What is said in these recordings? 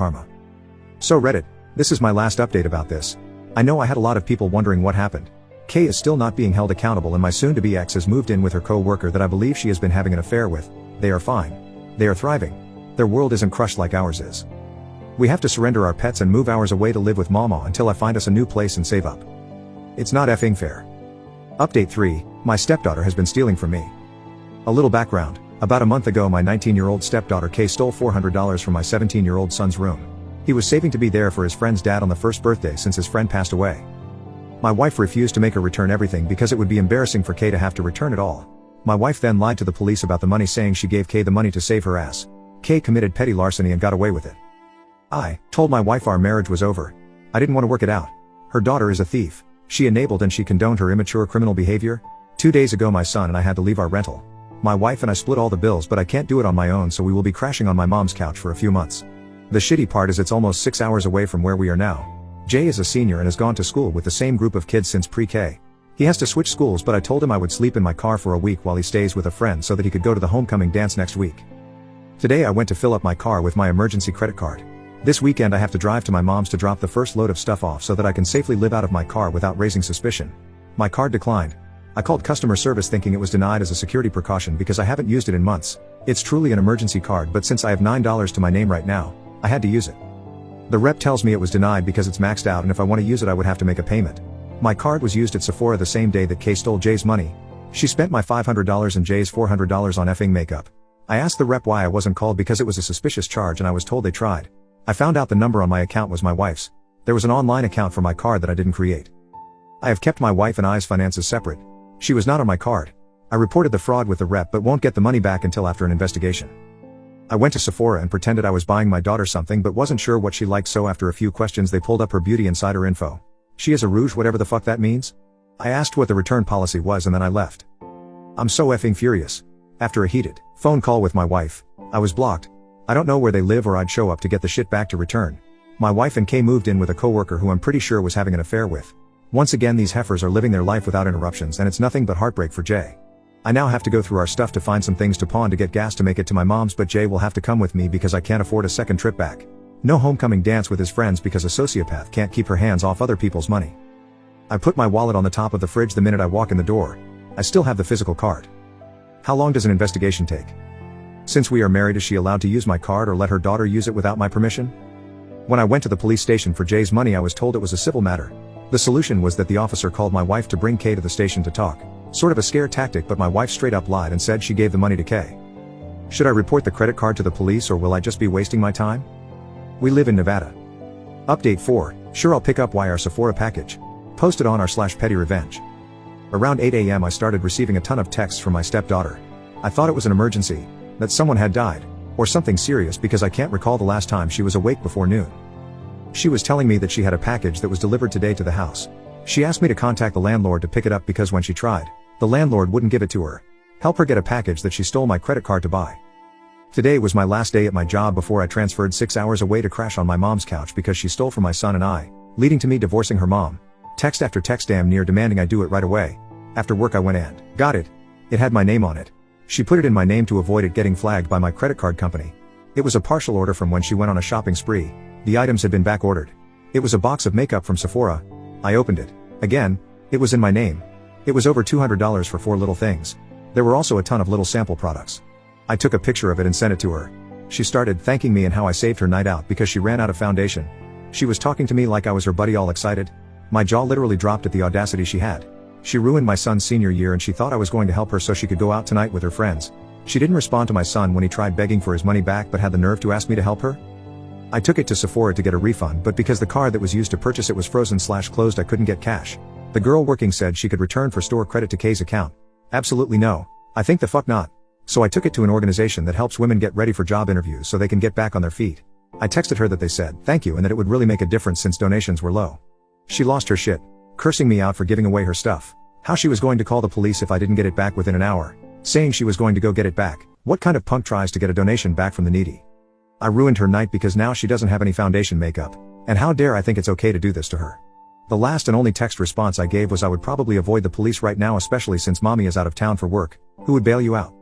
Karma. So Reddit, this is my last update about this. I know I had a lot of people wondering what happened. Kay is still not being held accountable and my soon-to-be ex has moved in with her co-worker that I believe she has been having an affair with. They are fine. They are thriving. Their world isn't crushed like ours is. We have to surrender our pets and move ours away to live with mama until I find us a new place and save up. It's not effing fair. Update 3, my stepdaughter has been stealing from me. A little background. About a month ago my 19-year-old stepdaughter Kay stole $400 from my 17-year-old son's room. He was saving to be there for his friend's dad on the first birthday since his friend passed away. My wife refused to make her return everything because it would be embarrassing for Kay to have to return it all. My wife then lied to the police about the money saying she gave Kay the money to save her ass. Kay committed petty larceny and got away with it. I told my wife our marriage was over. I didn't want to work it out. Her daughter is a thief. She enabled and she condoned her immature criminal behavior. 2 days ago my son and I had to leave our rental. My wife and I split all the bills but I can't do it on my own so we will be crashing on my mom's couch for a few months. The shitty part is it's almost 6 hours away from where we are now. Jay is a senior and has gone to school with the same group of kids since pre-K. He has to switch schools but I told him I would sleep in my car for a week while he stays with a friend so that he could go to the homecoming dance next week. Today I went to fill up my car with my emergency credit card. This weekend I have to drive to my mom's to drop the first load of stuff off so that I can safely live out of my car without raising suspicion. My card declined. I called customer service thinking it was denied as a security precaution because I haven't used it in months. It's truly an emergency card but since I have $9 to my name right now, I had to use it. The rep tells me it was denied because it's maxed out and if I want to use it I would have to make a payment. My card was used at Sephora the same day that Kay stole Jay's money. She spent my $500 and Jay's $400 on effing makeup. I asked the rep why I wasn't called because it was a suspicious charge and I was told they tried. I found out the number on my account was my wife's. There was an online account for my card that I didn't create. I have kept my wife and I's finances separate. She was not on my card. I reported the fraud with the rep but won't get the money back until after an investigation. I went to Sephora and pretended I was buying my daughter something but wasn't sure what she liked so after a few questions they pulled up her beauty insider info. She is a rouge whatever the fuck that means? I asked what the return policy was and then I left. I'm so effing furious. After a heated phone call with my wife, I was blocked. I don't know where they live or I'd show up to get the shit back to return. My wife and Kay moved in with a coworker who I'm pretty sure was having an affair with. Once again these heifers are living their life without interruptions and it's nothing but heartbreak for Jay. I now have to go through our stuff to find some things to pawn to get gas to make it to my mom's but Jay will have to come with me because I can't afford a second trip back. No homecoming dance with his friends because a sociopath can't keep her hands off other people's money. I put my wallet on the top of the fridge the minute I walk in the door. I still have the physical card. How long does an investigation take? Since we are married is she allowed to use my card or let her daughter use it without my permission? When I went to the police station for Jay's money I was told it was a civil matter. The solution was that the officer called my wife to bring Kay to the station to talk. Sort of a scare tactic but my wife straight up lied and said she gave the money to Kay. Should I report the credit card to the police or will I just be wasting my time? We live in Nevada. Update 4, sure I'll pick up our Sephora package. Posted on r/pettyrevenge. Around 8 a.m. I started receiving a ton of texts from my stepdaughter. I thought it was an emergency, that someone had died, or something serious because I can't recall the last time she was awake before noon. She was telling me that she had a package that was delivered today to the house. She asked me to contact the landlord to pick it up because when she tried, the landlord wouldn't give it to her. Help her get a package that she stole my credit card to buy. Today was my last day at my job before I transferred 6 hours away to crash on my mom's couch because she stole from my son and I, leading to me divorcing her mom. Text after text damn near demanding I do it right away. After work I went and got it. It had my name on it. She put it in my name to avoid it getting flagged by my credit card company. It was a partial order from when she went on a shopping spree. The items had been back ordered. It was a box of makeup from Sephora. I opened it. Again, it was in my name. It was over $200 for 4 little things. There were also a ton of little sample products. I took a picture of it and sent it to her. She started thanking me and how I saved her night out because she ran out of foundation. She was talking to me like I was her buddy all excited. My jaw literally dropped at the audacity she had. She ruined my son's senior year and she thought I was going to help her so she could go out tonight with her friends. She didn't respond to my son when he tried begging for his money back but had the nerve to ask me to help her. I took it to Sephora to get a refund but because the card that was used to purchase it was frozen/closed I couldn't get cash. The girl working said she could return for store credit to Kay's account. Absolutely no. I think the fuck not. So I took it to an organization that helps women get ready for job interviews so they can get back on their feet. I texted her that they said thank you and that it would really make a difference since donations were low. She lost her shit, cursing me out for giving away her stuff. How she was going to call the police if I didn't get it back within an hour. Saying she was going to go get it back. What kind of punk tries to get a donation back from the needy? I ruined her night because now she doesn't have any foundation makeup. And how dare I think it's okay to do this to her. The last and only text response I gave was I would probably avoid the police right now especially since mommy is out of town for work. Who would bail you out?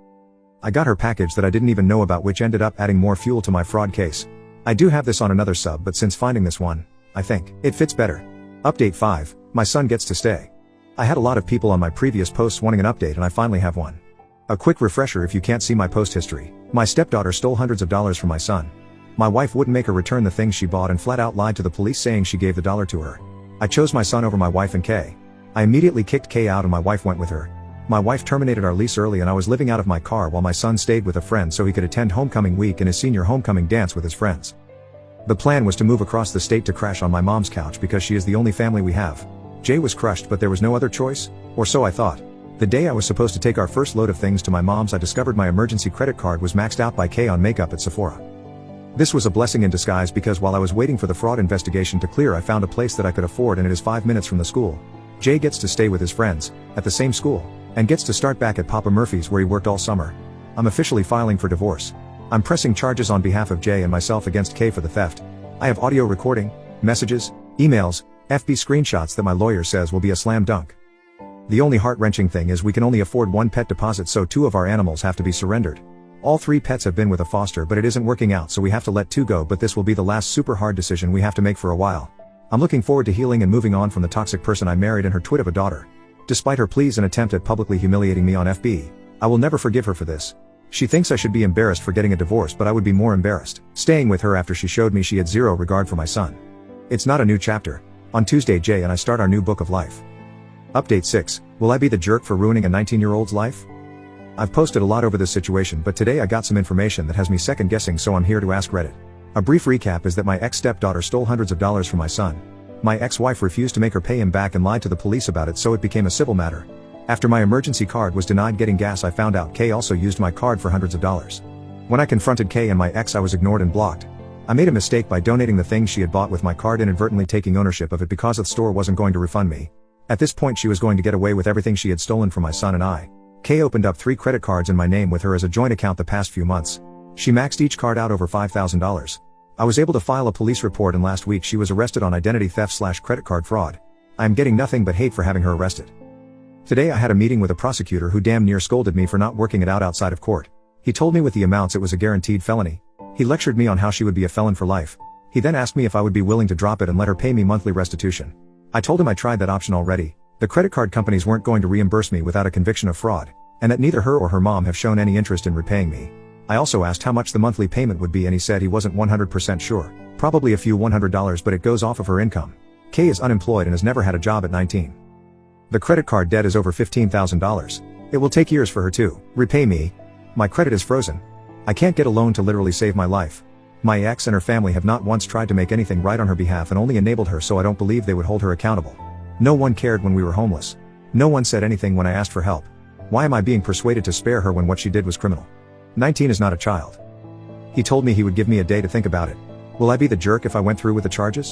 I got her package that I didn't even know about which ended up adding more fuel to my fraud case. I do have this on another sub, but since finding this one, I think it fits better. Update 5, my son gets to stay. I had a lot of people on my previous posts wanting an update and I finally have one. A quick refresher if you can't see my post history. My stepdaughter stole hundreds of dollars from my son. My wife wouldn't make her return the things she bought and flat out lied to the police saying she gave the dollar to her. I chose my son over my wife and Kay. I immediately kicked Kay out and my wife went with her. My wife terminated our lease early and I was living out of my car while my son stayed with a friend so he could attend homecoming week and his senior homecoming dance with his friends. The plan was to move across the state to crash on my mom's couch because she is the only family we have. Jay was crushed but there was no other choice, or so I thought. The day I was supposed to take our first load of things to my mom's, I discovered my emergency credit card was maxed out by Kay on makeup at Sephora. This was a blessing in disguise because while I was waiting for the fraud investigation to clear, I found a place that I could afford and it is 5 minutes from the school. Jay gets to stay with his friends, at the same school, and gets to start back at Papa Murphy's where he worked all summer. I'm officially filing for divorce. I'm pressing charges on behalf of Jay and myself against Kay for the theft. I have audio recording, messages, emails, FB screenshots that my lawyer says will be a slam dunk. The only heart-wrenching thing is we can only afford one pet deposit, so 2 of our animals have to be surrendered. All 3 pets have been with a foster but it isn't working out, so we have to let 2 go, but this will be the last super hard decision we have to make for a while. I'm looking forward to healing and moving on from the toxic person I married and her twit of a daughter. Despite her pleas and attempt at publicly humiliating me on FB, I will never forgive her for this. She thinks I should be embarrassed for getting a divorce, but I would be more embarrassed staying with her after she showed me she had zero regard for my son. It's not a new chapter. On Tuesday, Jay and I start our new book of life. Update 6, will I be the jerk for ruining a 19-year-old's life? I've posted a lot over this situation, but today I got some information that has me second guessing, so I'm here to ask Reddit. A brief recap is that my ex-stepdaughter stole hundreds of dollars from my son. My ex-wife refused to make her pay him back and lied to the police about it, so it became a civil matter. After my emergency card was denied getting gas, I found out Kay also used my card for hundreds of dollars. When I confronted Kay and my ex, I was ignored and blocked. I made a mistake by donating the things she had bought with my card, inadvertently taking ownership of it because the store wasn't going to refund me. At this point she was going to get away with everything she had stolen from my son and I. Kay opened up 3 credit cards in my name with her as a joint account the past few months. She maxed each card out over $5,000. I was able to file a police report and last week she was arrested on identity theft/credit card fraud. I am getting nothing but hate for having her arrested. Today I had a meeting with a prosecutor who damn near scolded me for not working it out outside of court. He told me with the amounts it was a guaranteed felony. He lectured me on how she would be a felon for life. He then asked me if I would be willing to drop it and let her pay me monthly restitution. I told him I tried that option already. The credit card companies weren't going to reimburse me without a conviction of fraud, and that neither her or her mom have shown any interest in repaying me. I also asked how much the monthly payment would be and he said he wasn't 100% sure. Probably a few $100, but it goes off of her income. Kay is unemployed and has never had a job at 19. The credit card debt is over $15,000. It will take years for her to repay me. My credit is frozen. I can't get a loan to literally save my life. My ex and her family have not once tried to make anything right on her behalf and only enabled her, so I don't believe they would hold her accountable. No one cared when we were homeless. No one said anything when I asked for help. Why am I being persuaded to spare her when what she did was criminal? 19 is not a child. He told me he would give me a day to think about it. Will I be the jerk if I went through with the charges?